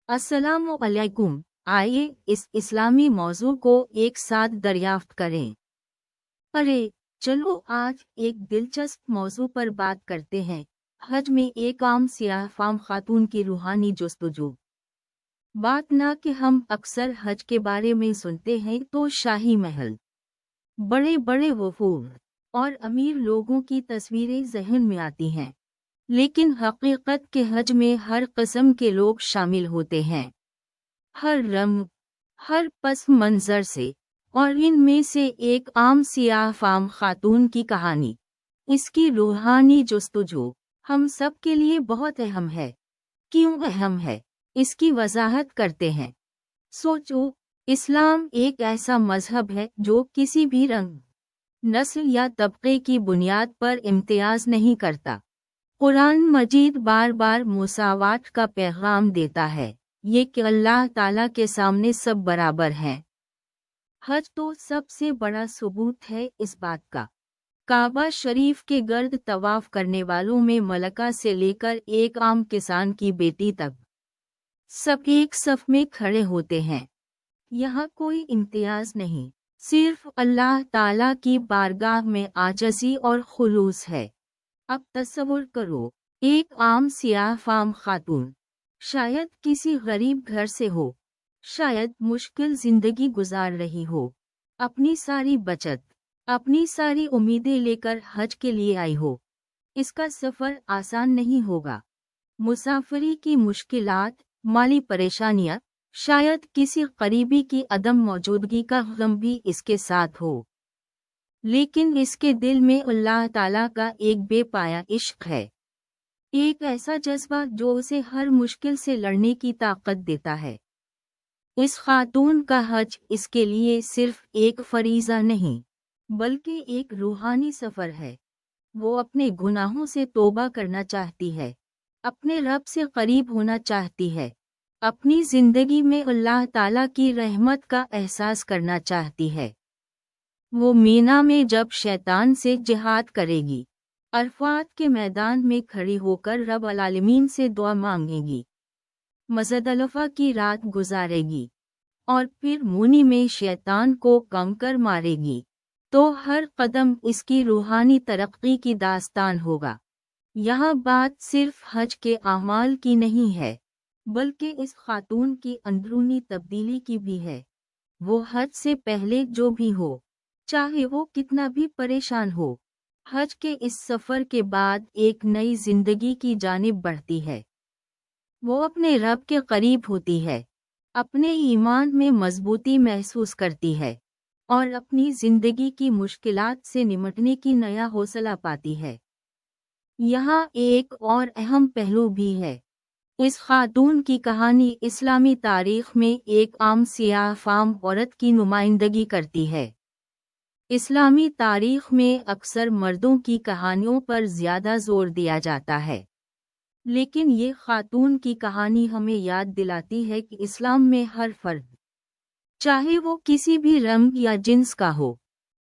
अस्सलामु अलैकुम। आइए इस इस्लामी मौजू को एक साथ दरियाफ्त करें। अरे चलो आज एक दिलचस्प मौजू पर बात करते हैं। हज में एक आम सियाह फाम खातून की रूहानी जस्तजू। बात ना कि हम अक्सर हज के बारे में सुनते हैं तो शाही महल, बड़े बड़े वफूद और अमीर लोगों की तस्वीरें जहन में आती हैं, लेकिन हकीकत के हज में हर किस्म के लोग शामिल होते हैं, हर रंग, हर पस मंजर से। और इनमें से एक आम सियाह फाम खातून की कहानी, इसकी रूहानी जस्तजू हम सब के लिए बहुत अहम है। क्यों अहम है, इसकी वजाहत करते हैं। सोचो, इस्लाम एक ऐसा मजहब है जो किसी भी रंग, नस्ल या तबके की बुनियाद पर इम्तियाज नहीं करता। कुरान मजीद बार बार मुसावात का पैगाम देता है, ये कि अल्लाह ताला के सामने सब बराबर हैं। हज तो सबसे बड़ा सबूत है इस बात का। काबा शरीफ के गर्द तवाफ करने वालों में मलका से लेकर एक आम किसान की बेटी तक सब एक सफ में खड़े होते हैं। यहाँ कोई इम्तियाज नहीं, सिर्फ अल्लाह ताला की बारगाह में आजज़ी और खुलूस है। अब तस्वुर करो, एक आम सियाह फाम खातून, शायद किसी गरीब घर से हो, शायद मुश्किल जिंदगी गुजार रही हो, अपनी सारी बचत, अपनी सारी उम्मीदें लेकर हज के लिए आई हो। इसका सफ़र आसान नहीं होगा। मुसाफरी की मुश्किलात, माली परेशानियां, शायद किसी करीबी की अदम मौजूदगी का गम भी इसके साथ हो। लेकिन इसके दिल में अल्लाह ताला का एक बेपाया इश्क है, एक ऐसा जज्बा जो उसे हर मुश्किल से लड़ने की ताकत देता है। इस खातून का हज इसके लिए सिर्फ एक फरीज़ा नहीं, बल्कि एक रूहानी सफ़र है। वो अपने गुनाहों से तौबा करना चाहती है, अपने रब से करीब होना चाहती है, अपनी ज़िंदगी में अल्लाह ताला की रहमत का एहसास करना चाहती है। वो मीना में जब शैतान से जिहाद करेगी, अरफात के मैदान में खड़ी होकर रब अल-आलमीन से दुआ मांगेगी, मज़दलफ़ा की रात गुजारेगी और फिर मुनी में शैतान को कम कर मारेगी, तो हर कदम इसकी रूहानी तरक्की की दास्तान होगा। यहाँ बात सिर्फ हज के आमाल की नहीं है, बल्कि इस खातून की अंदरूनी तब्दीली की भी है। वो हज से पहले जो भी हो, चाहे वो कितना भी परेशान हो, हज के इस सफ़र के बाद एक नई जिंदगी की जानिब बढ़ती है। वो अपने रब के करीब होती है, अपने ईमान में मजबूती महसूस करती है और अपनी जिंदगी की मुश्किलात से निमटने की नया हौसला पाती है। यहाँ एक और अहम पहलू भी है। इस खातून की कहानी इस्लामी तारीख में एक आम सियाह फाम औरत की नुमाइंदगी करती है। इस्लामी तारीख में अक्सर मर्दों की कहानियों पर ज़्यादा जोर दिया जाता है, लेकिन ये खातून की कहानी हमें याद दिलाती है कि इस्लाम में हर फर्द, चाहे वो किसी भी रंग या जिन्स का हो,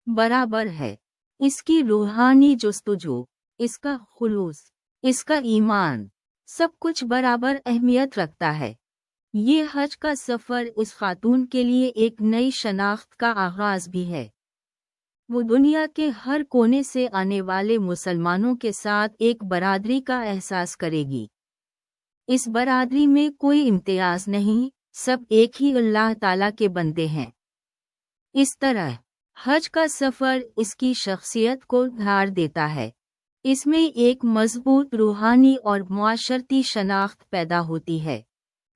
बराबर है। इसकी रूहानी जस्तजू, इसका खुलूस, इसका ईमान, सब कुछ बराबर अहमियत रखता है। ये हज का सफ़र इस खातून के लिए एक नई शनाख्त का आगाज़ भी है। वो दुनिया के हर कोने से आने वाले मुसलमानों के साथ एक बरादरी का एहसास करेगी। इस बरादरी में कोई इम्तियाज नहीं, सब एक ही अल्लाह ताला के बंदे हैं। इस तरह हज का सफ़र इसकी शख्सियत को धार देता है। इसमें एक मजबूत रूहानी और मुआशरती शनाख्त पैदा होती है।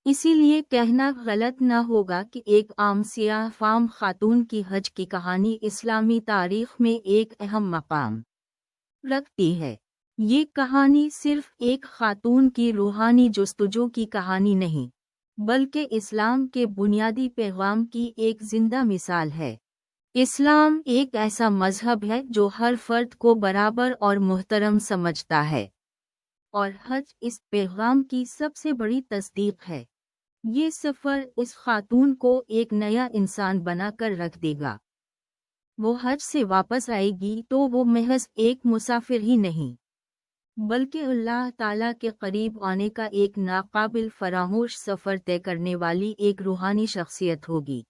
इसीलिए कहना गलत न होगा कि एक आम सियाह फाम खातून की हज की कहानी इस्लामी तारीख में एक अहम मकाम रखती है। ये कहानी सिर्फ एक खातून की रूहानी जस्तजू की कहानी नहीं, बल्कि इस्लाम के बुनियादी पैगाम की एक जिंदा मिसाल है। इस्लाम एक ऐसा मजहब है जो हर फर्द को बराबर और मुहतरम समझता है, और हज इस पैगाम की सबसे बड़ी तस्दीक है। ये सफ़र इस खातून को एक नया इंसान बनाकर रख देगा। वो हज से वापस आएगी तो वो महज एक मुसाफिर ही नहीं, بلکہ اللہ تعالیٰ کے قریب آنے کا ایک ناقابل فراموش سفر طے کرنے والی ایک روحانی شخصیت ہوگی۔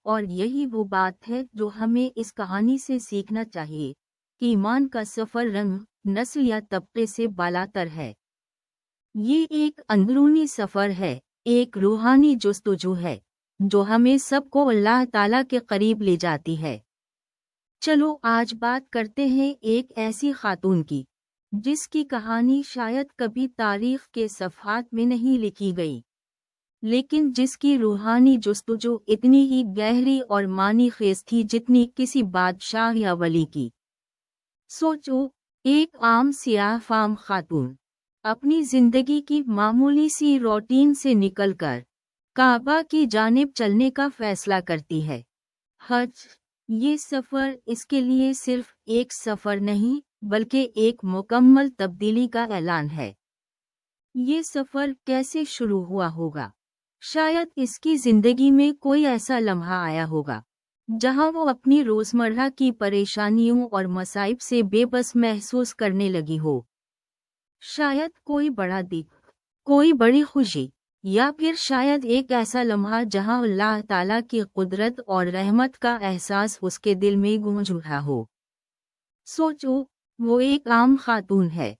اور یہی وہ بات ہے جو ہمیں اس کہانی سے سیکھنا چاہیے کہ ایمان کا سفر رنگ، نسل یا طبقے سے بالاتر ہے۔ یہ ایک اندرونی سفر ہے، ایک روحانی جستجو ہے جو ہمیں سب کو اللہ تعالیٰ کے قریب لے جاتی ہے۔ چلو آج بات کرتے ہیں ایک ایسی خاتون کی جس کی کہانی شاید کبھی تاریخ کے صفحات میں نہیں لکھی گئی، لیکن جس کی روحانی جستجو اتنی ہی گہری اور معنی خیز تھی جتنی کسی بادشاہ یا ولی کی۔ سوچو، ایک عام سیاہ فام خاتون اپنی زندگی کی معمولی سی روٹین سے نکل کر کعبہ کی جانب چلنے کا فیصلہ کرتی ہے۔ حج، یہ سفر اس کے لیے صرف ایک سفر نہیں بلکہ ایک مکمل تبدیلی کا اعلان ہے۔ یہ سفر کیسے شروع ہوا ہوگا؟ شاید اس کی زندگی میں کوئی ایسا لمحہ آیا ہوگا جہاں وہ اپنی روزمرہ کی پریشانیوں اور مصائب سے بے بس محسوس کرنے لگی ہو۔ شاید کوئی بڑا دکھ، کوئی بڑی خوشی، یا پھر شاید ایک ایسا لمحہ جہاں اللہ تعالیٰ کی قدرت اور رحمت کا احساس اس کے دل میں گونج اٹھا ہو۔ سوچو، وہ ایک عام خاتون ہے،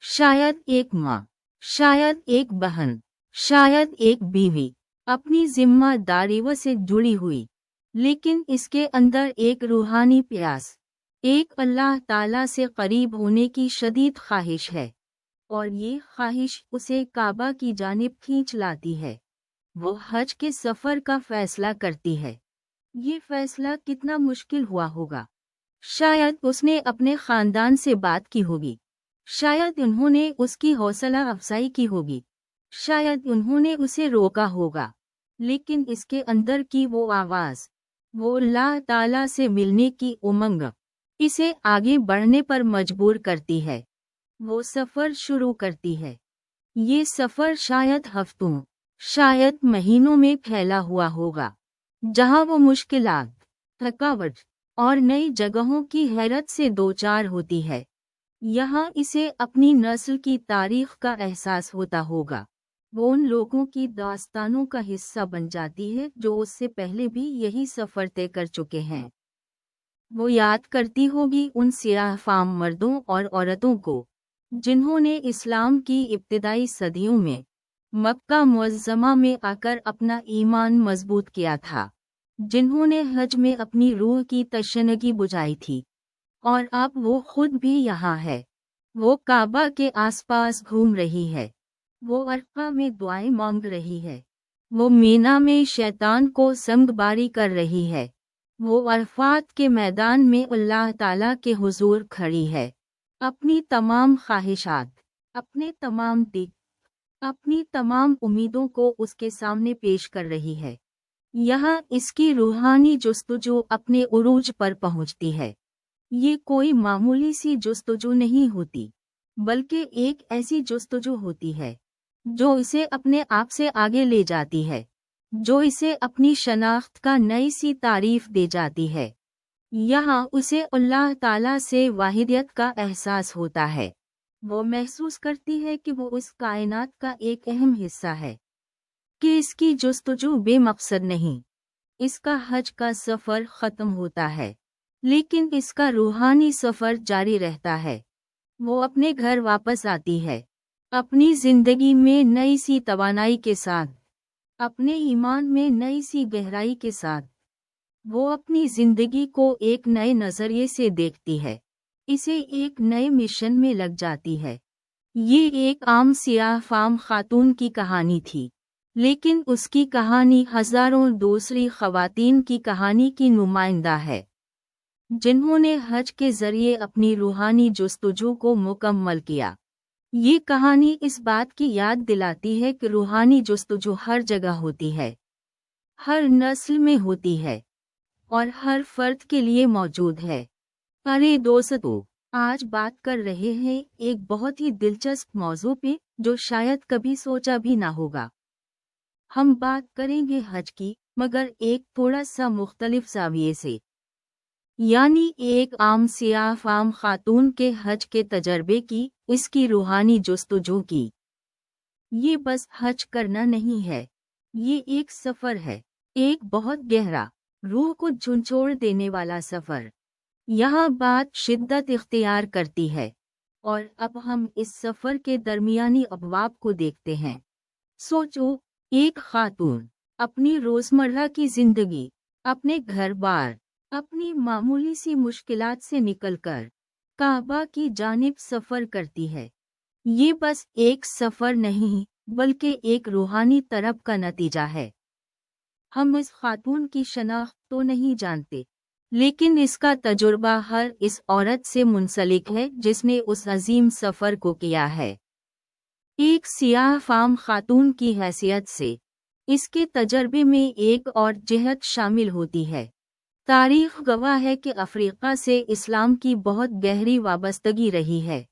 شاید ایک ماں، شاید ایک بہن، شاید ایک بیوی، اپنی ذمہ داریوں سے جڑی ہوئی، لیکن اس کے اندر ایک روحانی پیاس، ایک اللہ تعالیٰ سے قریب ہونے کی شدید خواہش ہے، اور یہ خواہش اسے کعبہ کی جانب کھینچ لاتی ہے۔ وہ حج کے سفر کا فیصلہ کرتی ہے۔ یہ فیصلہ کتنا مشکل ہوا ہوگا؟ شاید اس نے اپنے خاندان سے بات کی ہوگی، شاید انہوں نے اس کی حوصلہ افزائی کی ہوگی، شاید انہوں نے اسے روکا ہوگا، لیکن اس کے اندر کی وہ آواز، وہ اللہ تعالیٰ سے ملنے کی امنگ، اسے آگے بڑھنے پر مجبور کرتی ہے۔ وہ سفر شروع کرتی ہے۔ یہ سفر شاید ہفتوں، شاید مہینوں میں پھیلا ہوا ہوگا، جہاں وہ مشکلات، تھکاوٹ اور نئی جگہوں کی حیرت سے دوچار ہوتی ہے۔ یہاں اسے اپنی نسل کی تاریخ کا احساس ہوتا ہوگا۔ وہ ان لوگوں کی داستانوں کا حصہ بن جاتی ہے جو اس سے پہلے بھی یہی سفر طے کر چکے ہیں۔ وہ یاد کرتی ہوگی ان سیاہ فام مردوں اور عورتوں کو جنہوں نے اسلام کی ابتدائی صدیوں میں مکہ معظمہ میں آ کر اپنا ایمان مضبوط کیا تھا، جنہوں نے حج میں اپنی روح کی تشنگی بجھائی تھی، اور اب وہ خود بھی یہاں ہے۔ وہ کعبہ کے آس پاس گھوم رہی ہے، وہ عرفہ میں دعائیں مانگ رہی ہے، وہ مینا میں شیطان کو سنگ باری کر رہی ہے، وہ عرفات کے میدان میں اللہ تعالیٰ کے حضور کھڑی ہے، اپنی تمام خواہشات، اپنے تمام دکھ، اپنی تمام امیدوں کو اس کے سامنے پیش کر رہی ہے۔ یہاں اس کی روحانی جستجو اپنے عروج پر پہنچتی ہے۔ یہ کوئی معمولی سی جستجو نہیں ہوتی، بلکہ ایک ایسی جستجو ہوتی ہے جو اسے اپنے آپ سے آگے لے جاتی ہے، جو اسے اپنی شناخت کا نئی سی تعریف دے جاتی ہے۔ یہاں اسے اللہ تعالیٰ سے واحدیت کا احساس ہوتا ہے۔ وہ محسوس کرتی ہے کہ وہ اس کائنات کا ایک اہم حصہ ہے، کہ اس کی جستجو بے مقصد نہیں۔ اس کا حج کا سفر ختم ہوتا ہے، لیکن اس کا روحانی سفر جاری رہتا ہے۔ وہ اپنے گھر واپس آتی ہے، اپنی زندگی میں نئی سی توانائی کے ساتھ، اپنے ایمان میں نئی سی گہرائی کے ساتھ۔ وہ اپنی زندگی کو ایک نئے نظریے سے دیکھتی ہے، اسے ایک نئے مشن میں لگ جاتی ہے۔ یہ ایک عام سیاہ فام خاتون کی کہانی تھی، لیکن اس کی کہانی ہزاروں دوسری خواتین کی کہانی کی نمائندہ ہے، جنہوں نے حج کے ذریعے اپنی روحانی جستجو کو مکمل کیا۔ یہ کہانی اس بات کی یاد دلاتی ہے کہ روحانی جستجو ہر جگہ ہوتی ہے، ہر نسل میں ہوتی ہے، اور ہر فرد کے لیے موجود ہے۔ ارے دوستو، آج بات کر رہے ہیں ایک بہت ہی دلچسپ موضوع پہ جو شاید کبھی سوچا بھی نہ ہوگا۔ ہم بات کریں گے حج کی، مگر ایک تھوڑا سا مختلف زاویے سے، یعنی ایک عام سیاہ فام خاتون کے حج کے تجربے کی، اس کی روحانی جستجو کی۔ یہ بس حج کرنا نہیں ہے، یہ ایک سفر ہے، ایک بہت گہرا، روح کو جھنجھوڑ دینے والا سفر۔ یہاں بات شدت اختیار کرتی ہے، اور اب ہم اس سفر کے درمیانی ابواب کو دیکھتے ہیں۔ سوچو، ایک خاتون اپنی روزمرہ کی زندگی، اپنے گھر بار، اپنی معمولی سی مشکلات سے نکل کر کعبہ کی جانب سفر کرتی ہے۔ یہ بس ایک سفر نہیں بلکہ ایک روحانی طرب کا نتیجہ ہے۔ ہم اس خاتون کی شناخت تو نہیں جانتے، لیکن اس کا تجربہ ہر اس عورت سے منسلک ہے جس نے اس عظیم سفر کو کیا ہے۔ ایک سیاہ فام خاتون کی حیثیت سے اس کے تجربے میں ایک اور جہت شامل ہوتی ہے۔ تاریخ گواہ ہے کہ افریقہ سے اسلام کی بہت گہری وابستگی رہی ہے۔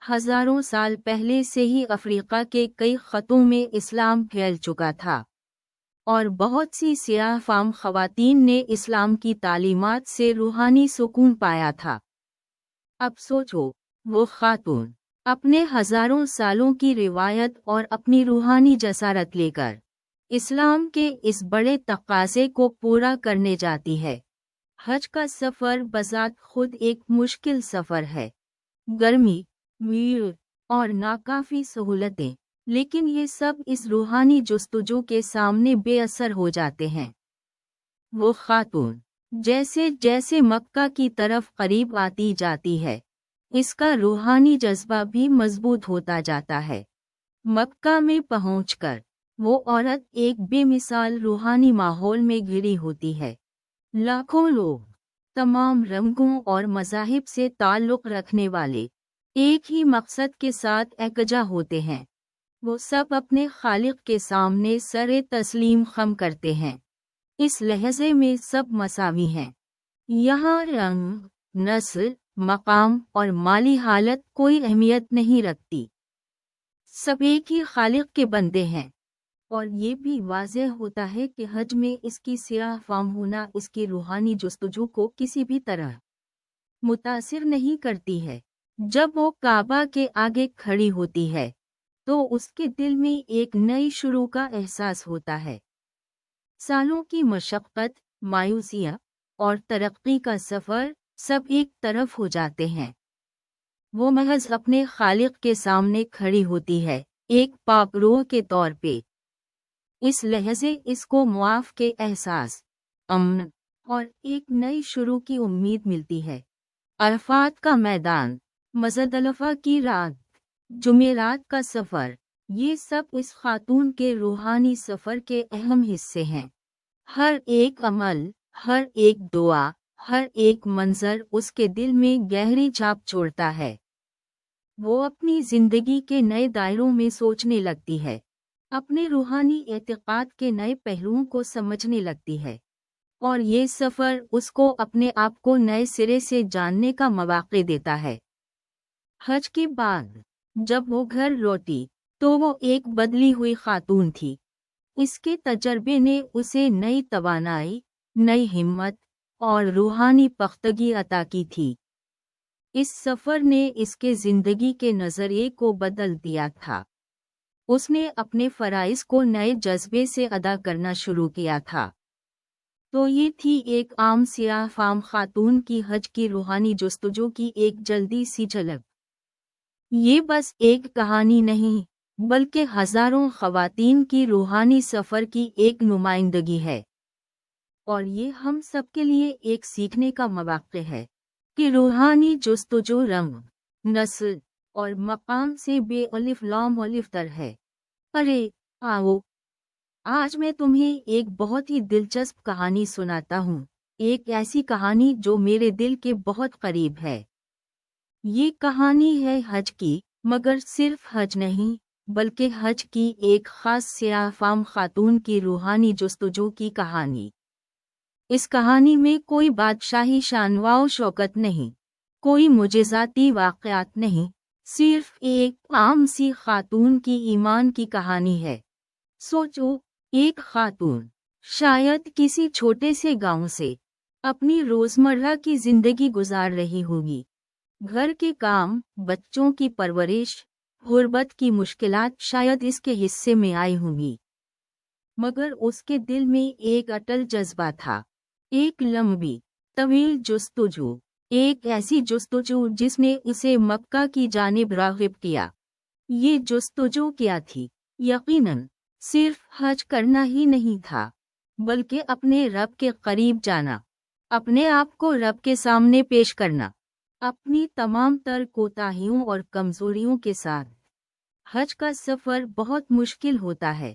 ہزاروں سال پہلے سے ہی افریقہ کے کئی خطوں میں اسلام پھیل چکا تھا، اور بہت سی سیاہ فام خواتین نے اسلام کی تعلیمات سے روحانی سکون پایا تھا۔ اب سوچو، وہ خاتون اپنے ہزاروں سالوں کی روایت اور اپنی روحانی جسارت لے کر اسلام کے اس بڑے تقاضے کو پورا کرنے جاتی ہے۔ حج کا سفر بذات خود ایک مشکل سفر ہے، گرمی، بھیڑ اور ناکافی سہولتیں، لیکن یہ سب اس روحانی جستجو کے سامنے بے اثر ہو جاتے ہیں۔ وہ خاتون جیسے جیسے مکہ کی طرف قریب آتی جاتی ہے، اس کا روحانی جذبہ بھی مضبوط ہوتا جاتا ہے۔ مکہ میں پہنچ کر وہ عورت ایک بے مثال روحانی ماحول میں گھری ہوتی ہے۔ لاکھوں لوگ، تمام رنگوں اور مذاہب سے تعلق رکھنے والے، ایک ہی مقصد کے ساتھ یکجا ہوتے ہیں۔ وہ سب اپنے خالق کے سامنے سر تسلیم خم کرتے ہیں۔ اس لحظے میں سب مساوی ہیں۔ یہاں رنگ، نسل، مقام اور مالی حالت کوئی اہمیت نہیں رکھتی۔ سب ایک ہی خالق کے بندے ہیں۔ اور یہ بھی واضح ہوتا ہے کہ حج میں اس کی سیاہ فام ہونا اس کی روحانی جستجو کو کسی بھی طرح متاثر نہیں کرتی ہے۔ جب وہ کعبہ کے آگے کھڑی ہوتی ہے تو اس کے دل میں ایک نئی شروع کا احساس ہوتا ہے۔ سالوں کی مشقت، مایوسیاں اور ترقی کا سفر سب ایک طرف ہو جاتے ہیں۔ وہ محض اپنے خالق کے سامنے کھڑی ہوتی ہے، ایک پاک روح کے طور پہ۔ اس لحظے اس کو معاف کے احساس، امن اور ایک نئی شروع کی امید ملتی ہے۔ عرفات کا میدان، مزدلفہ کی رات، جمعرات کا سفر، یہ سب اس خاتون کے روحانی سفر کے اہم حصے ہیں۔ ہر ایک عمل، ہر ایک دعا، ہر ایک منظر اس کے دل میں گہری چھاپ چھوڑتا ہے۔ وہ اپنی زندگی کے نئے دائروں میں سوچنے لگتی ہے، اپنے روحانی اعتقاد کے نئے پہلوؤں کو سمجھنے لگتی ہے، اور یہ سفر اس کو اپنے آپ کو نئے سرے سے جاننے کا مواقع دیتا ہے۔ حج کے بعد جب وہ گھر لوٹی تو وہ ایک بدلی ہوئی خاتون تھی۔ اس کے تجربے نے اسے نئی توانائی، نئی ہمت اور روحانی پختگی عطا کی تھی۔ اس سفر نے اس کے زندگی کے نظریے کو بدل دیا تھا۔ اس نے اپنے فرائض کو نئے جذبے سے ادا کرنا شروع کیا تھا۔ تو یہ تھی ایک عام سیاہ فام خاتون کی حج کی روحانی جستجو کی ایک جلدی سی جھلک۔ یہ بس ایک کہانی نہیں بلکہ ہزاروں خواتین کی روحانی سفر کی ایک نمائندگی ہے، اور یہ ہم سب کے لیے ایک سیکھنے کا مواقع ہے کہ روحانی جستجو رنگ، نسل اور مقام سے بے الف لام الف تر ہے۔ ارے آؤ، آج میں تمہیں ایک بہت ہی دلچسپ کہانی سناتا ہوں، ایک ایسی کہانی جو میرے دل کے بہت قریب ہے۔ یہ کہانی ہے حج کی، مگر صرف حج نہیں بلکہ حج کی ایک خاص سیاہ فام خاتون کی روحانی جستجو کی کہانی۔ اس کہانی میں کوئی بادشاہی شان و شوکت نہیں، کوئی معجزاتی واقعات نہیں، صرف ایک عام سی خاتون کی ایمان کی کہانی ہے۔ سوچو، ایک خاتون شاید کسی چھوٹے سے گاؤں سے اپنی روزمرہ کی زندگی گزار رہی ہوگی، घर के काम, बच्चों की परवरिश, गुर्बत की मुश्किलात शायद इसके हिस्से में आई होंगी, मगर उसके दिल में एक अटल जज्बा था, एक लंबी तवील जुस्तजू, एक ऐसी जुस्तजू जिसने उसे मक्का की जानिब राग़िब किया। ये जुस्तजू क्या थी? यकीनन सिर्फ हज करना ही नहीं था, बल्कि अपने रब के करीब जाना, अपने आप को रब के सामने पेश करना, अपनी तमाम तर कोताहियों और कमजोरियों के साथ। हज का सफर बहुत मुश्किल होता है।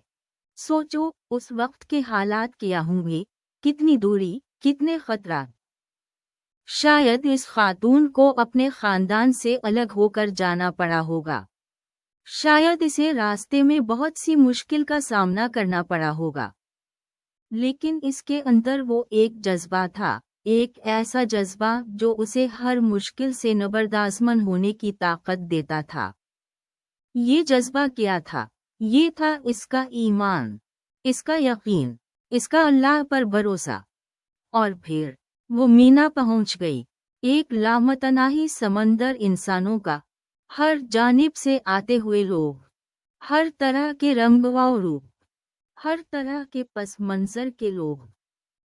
सोचो उस वक्त के हालात क्या होंगे, कितनी दूरी, कितने खतरा। शायद इस खातून को अपने खानदान से अलग होकर जाना पड़ा होगा। शायद इसे रास्ते में बहुत सी मुश्किल का सामना करना पड़ा होगा, लेकिन इसके अंदर वो एक जज्बा था, एक ऐसा जज्बा जो उसे हर मुश्किल से नबरदाज़मन होने की ताकत देता था। ये जज्बा क्या था? ये था इसका ईमान, इसका यकीन, इसका अल्लाह पर भरोसा। और फिर वो मीना पहुंच गई, एक लामतनाही समंदर इंसानों का, हर जानिब से आते हुए लोग, हर तरह के रंग व रूप, हर तरह के पस मंजर के लोग,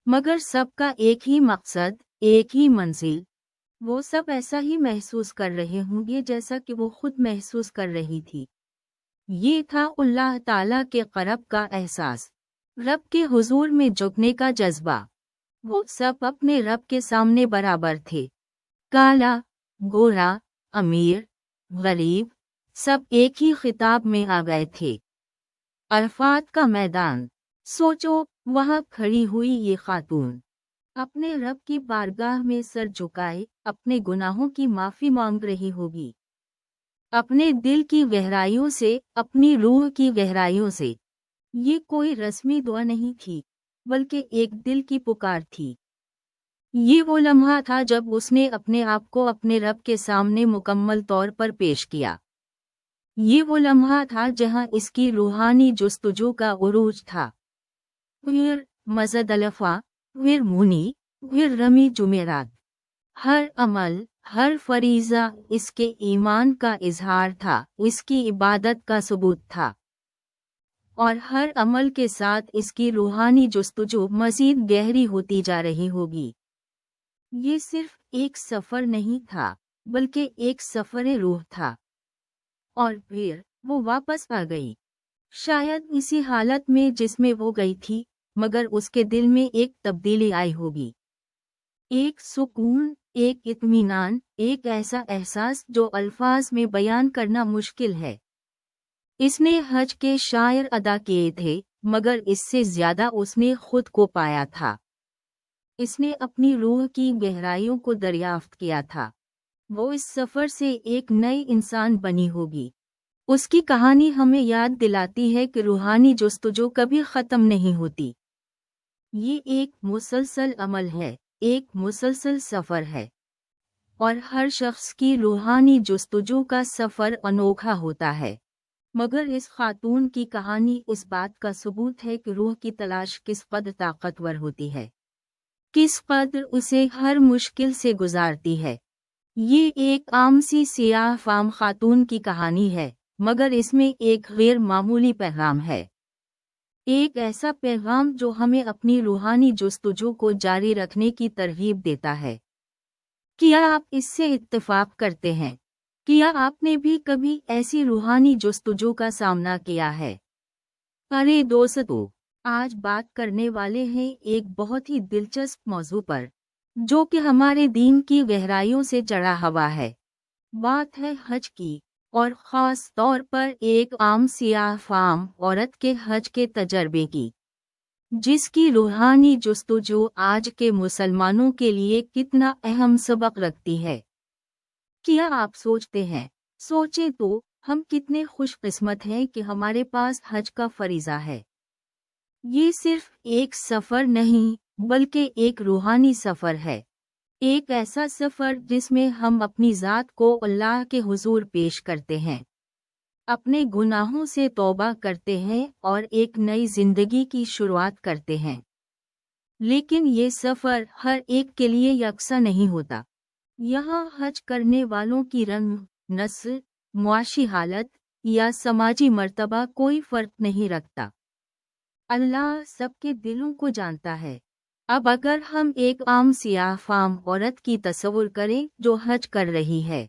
मगर सबका एक ही मकसद, एक ही मंजिल। वो सब ऐसा ही महसूस कर रहे होंगे जैसा कि वो खुद महसूस कर रही थी। ये था अल्लाह ताला के क़रब का एहसास, रब के हुजूर में झुकने का जज्बा। वो सब अपने रब के सामने बराबर थे, काला, गोरा, अमीर, गरीब, सब एक ही खिताब में आ गए थे। अरफात का मैदान, सोचो वहाँ खड़ी हुई ये खातून, अपने रब की बारगाह में सर झुकाए अपने गुनाहों की माफ़ी मांग रही होगी, अपने दिल की गहराइयों से, अपनी रूह की गहराइयों से। ये कोई रस्मी दुआ नहीं थी, बल्कि एक दिल की पुकार थी। ये वो लम्हा था जब उसने अपने आप को अपने रब के सामने मुकम्मल तौर पर पेश किया। ये वो लम्हा था जहां इसकी रूहानी जुस्तजू का उरूज था। फिर मज़द अलफ़ा, फिर मुनी, फिर रमी जुमेरात। हर अमल, हर फरीज़ा इसके ईमान का इजहार था, इसकी इबादत का सबूत था। और हर अमल के साथ इसकी रूहानी जुस्तजू मज़ीद गहरी होती जा रही होगी। ये सिर्फ एक सफ़र नहीं था, बल्कि एक सफ़र रूह था। और फिर वो वापस आ गई, शायद इसी हालत में जिसमें वो गई थी, मगर उसके दिल में एक तब्दीली आई होगी, एक सुकून, एक इत्मीनान, एक ऐसा एहसास जो अल्फाज में बयान करना मुश्किल है। इसने हज के शायर अदा किए थे, मगर इससे ज़्यादा उसने खुद को पाया था। इसने अपनी रूह की गहराइयों को दरियाफ्त किया था। वो इस सफ़र से एक नई इंसान बनी होगी। उसकी कहानी हमें याद दिलाती है कि रूहानी जुस्तजू कभी ख़त्म नहीं होती। ये एक मुसलसल अमल है, एक मुसलसल सफ़र है, और हर शख्स की रूहानी जुस्तजू का सफ़र अनोखा होता है। मगर इस खातून की कहानी इस बात का सबूत है कि रूह की तलाश किस कदर ताकतवर होती है, किस कदर उसे हर मुश्किल से गुजारती है। ये एक आम सी सियाह फाम खातून की कहानी है, मगर इसमें एक गैर मामूली पैगाम है। एक ऐसा पैगाम जो हमें अपनी रूहानी जुस्तजू को जारी रखने की तरगीब देता है। क्या आप इससे इत्तेफाक करते हैं? क्या आपने भी कभी ऐसी रूहानी जुस्तजू का सामना किया है? अरे दोस्तों, आज बात करने वाले हैं एक बहुत ही दिलचस्प मौजू पर, जो कि हमारे दीन की गहराइयों से जड़ा हुआ है। बात है हज की, और ख़ास तौर पर एक आम सियाह फाम औरत के हज के तजर्बे की, जिसकी रूहानी जुस्तजू आज के मुसलमानों के लिए कितना अहम सबक रखती है। क्या आप सोचते हैं, सोचें तो, हम कितने खुशकिस्मत हैं कि हमारे पास हज का फरीज़ा है। ये सिर्फ एक सफ़र नहीं, बल्कि एक रूहानी सफ़र है। एक ऐसा सफ़र जिसमें हम अपनी ज़ात को अल्लाह के हुजूर पेश करते हैं, अपने गुनाहों से तौबा करते हैं और एक नई ज़िंदगी की शुरुआत करते हैं। लेकिन ये सफ़र हर एक के लिए यकसा नहीं होता। यहाँ हज करने वालों की रंग, नस्ल, मुआशी हालत या समाजी मर्तबा कोई फर्क नहीं रखता। अल्लाह सबके दिलों को जानता है। अब अगर हम एक आम सियाह फाम औरत की तस्वुर करें जो हज कर रही है,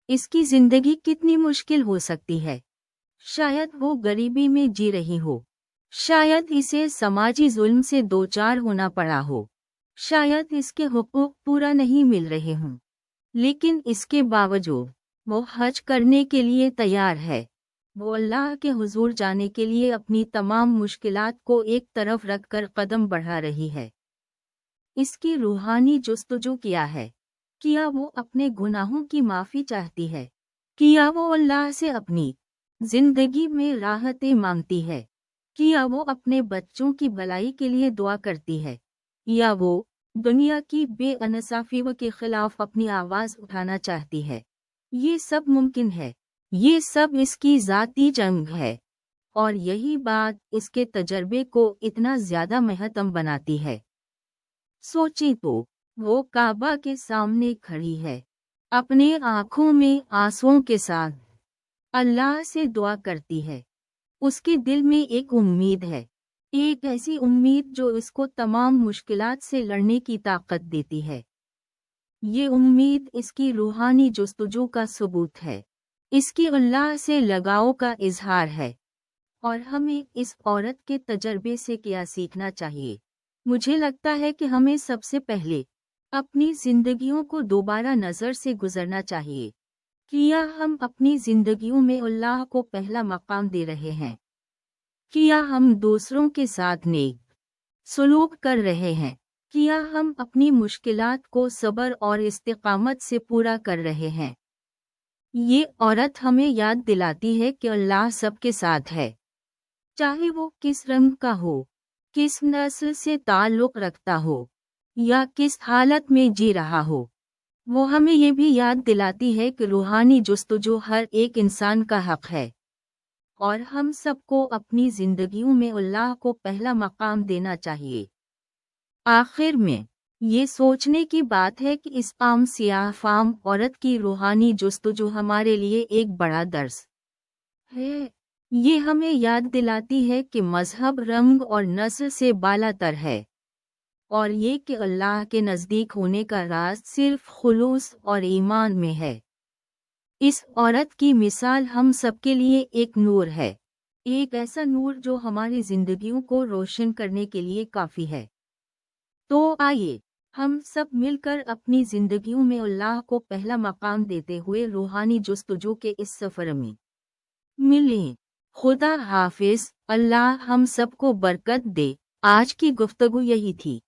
इसकी जिंदगी कितनी मुश्किल हो सकती है। शायद वो गरीबी में जी रही हो, शायद इसे समाजी जुल्म से दो चार होना पड़ा हो, शायद इसके हुकूक पूरा नहीं मिल रहे हों, लेकिन इसके बावजूद वो हज करने के लिए तैयार है। वो अल्लाह के हुजूर जाने के लिए अपनी तमाम मुश्किलात को एक तरफ रखकर कदम बढ़ा रही है। इसकी रूहानी जुस्तजू क्या है? क्या वो अपने गुनाहों की माफ़ी चाहती है? क्या वो अल्लाह से अपनी जिंदगी में राहतें मांगती है? क्या वो अपने बच्चों की भलाई के लिए दुआ करती है? या वो दुनिया की बेअनसाफियों के खिलाफ अपनी आवाज़ उठाना चाहती है? ये सब मुमकिन है। ये सब इसकी ज़ाती जंग है, और यही बात इसके तजर्बे को इतना ज़्यादा महत्म बनाती है। सोचें तो, वो काबा के सामने खड़ी है, अपने आँखों में आंसुओं के साथ अल्लाह से दुआ करती है। उसके दिल में एक उम्मीद है, एक ऐसी उम्मीद जो इसको तमाम मुश्किलात से लड़ने की ताकत देती है। ये उम्मीद इसकी रूहानी जुस्तजू का सबूत है, इसकी अल्लाह से लगाव का इजहार है। और हमें इस औरत के तजर्बे से क्या सीखना चाहिए? मुझे लगता है कि हमें सबसे पहले अपनी जिंदगियों को दोबारा नज़र से गुजरना चाहिए। क्या हम अपनी जिंदगियों में अल्लाह को पहला मकाम दे रहे हैं? क्या हम दूसरों के साथ नेक सलूक कर रहे हैं? क्या हम अपनी मुश्किलात को सब्र और इस्तिकामत से पूरा कर रहे हैं? ये औरत हमें याद दिलाती है कि अल्लाह सबके साथ है, चाहे वो किस रंग का हो, किस नस्ल से ताल्लुक़ रखता हो, या किस हालत में जी रहा हो। वो हमें ये भी याद दिलाती है कि रूहानी जुस्तजू हर एक इंसान का हक है, और हम सबको अपनी जिंदगियों में अल्लाह को पहला मकाम देना चाहिए। आखिर में ये सोचने की बात है कि इस आम सियाह फाम औरत की रूहानी जुस्तजू हमारे लिए एक बड़ा दर्स है। ये हमें याद दिलाती है कि मजहब, रंग और नस्ल से बालातर है, और ये कि अल्लाह के नज़दीक होने का राज सिर्फ खुलूस और ईमान में है। इस औरत की मिसाल हम सबके लिए एक नूर है, एक ऐसा नूर जो हमारी जिंदगियों को रोशन करने के लिए काफ़ी है। तो आइए हम सब मिलकर अपनी जिंदगियों में अल्लाह को पहला मकाम देते हुए रूहानी जुस्तजू के इस सफ़र में मिलें। खुदा हाफिज। अल्लाह हम सबको बरकत दे। आज की गुफ्तगू यही थी।